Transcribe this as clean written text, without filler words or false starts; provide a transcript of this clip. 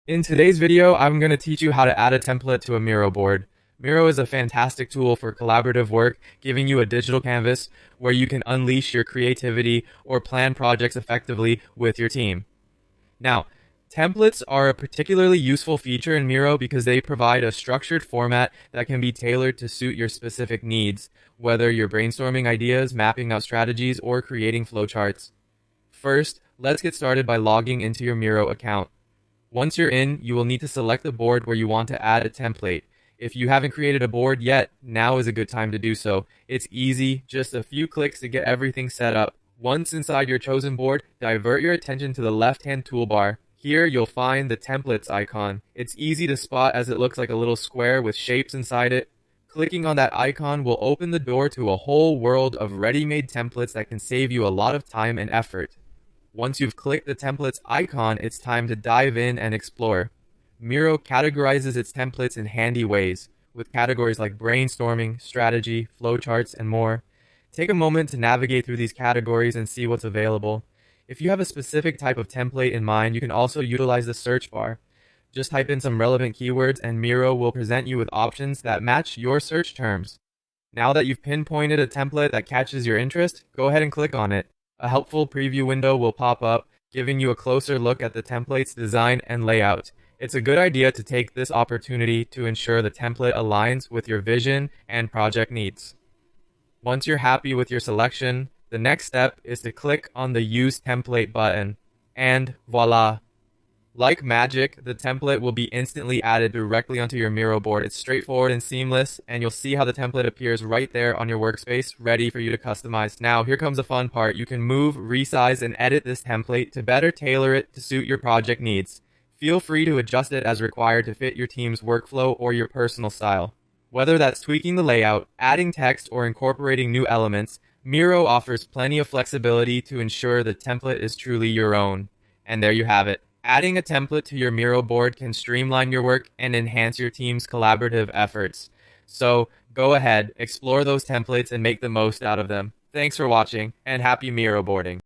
In today's video, I'm going to teach you how to add a template to a Miro board. Miro is a fantastic tool for collaborative work, giving you a digital canvas where you can unleash your creativity or plan projects effectively with your team. Now, templates are a particularly useful feature in Miro because they provide a structured format that can be tailored to suit your specific needs, whether you're brainstorming ideas, mapping out strategies, or creating flowcharts. First, let's get started by logging into your Miro account. Once you're in, you will need to select the board where you want to add a template. If you haven't created a board yet, now is a good time to do so. It's easy, just a few clicks to get everything set up. Once inside your chosen board, divert your attention to the left-hand toolbar. Here you'll find the templates icon. It's easy to spot as it looks like a little square with shapes inside it. Clicking on that icon will open the door to a whole world of ready-made templates that can save you a lot of time and effort. Once you've clicked the templates icon, it's time to dive in and explore. Miro categorizes its templates in handy ways, with categories like brainstorming, strategy, flowcharts, and more. Take a moment to navigate through these categories and see what's available. If you have a specific type of template in mind, you can also utilize the search bar. Just type in some relevant keywords and Miro will present you with options that match your search terms. Now that you've pinpointed a template that catches your interest, go ahead and click on it. A helpful preview window will pop up, giving you a closer look at the template's design and layout. It's a good idea to take this opportunity to ensure the template aligns with your vision and project needs. Once you're happy with your selection, the next step is to click on the Use Template button, and voila! Like magic, the template will be instantly added directly onto your Miro board. It's straightforward and seamless, and you'll see how the template appears right there on your workspace, ready for you to customize. Now, here comes the fun part. You can move, resize, and edit this template to better tailor it to suit your project needs. Feel free to adjust it as required to fit your team's workflow or your personal style. Whether that's tweaking the layout, adding text, or incorporating new elements, Miro offers plenty of flexibility to ensure the template is truly your own. And there you have it. Adding a template to your Miro board can streamline your work and enhance your team's collaborative efforts. So go ahead, explore those templates and make the most out of them. Thanks for watching, and happy Miro boarding.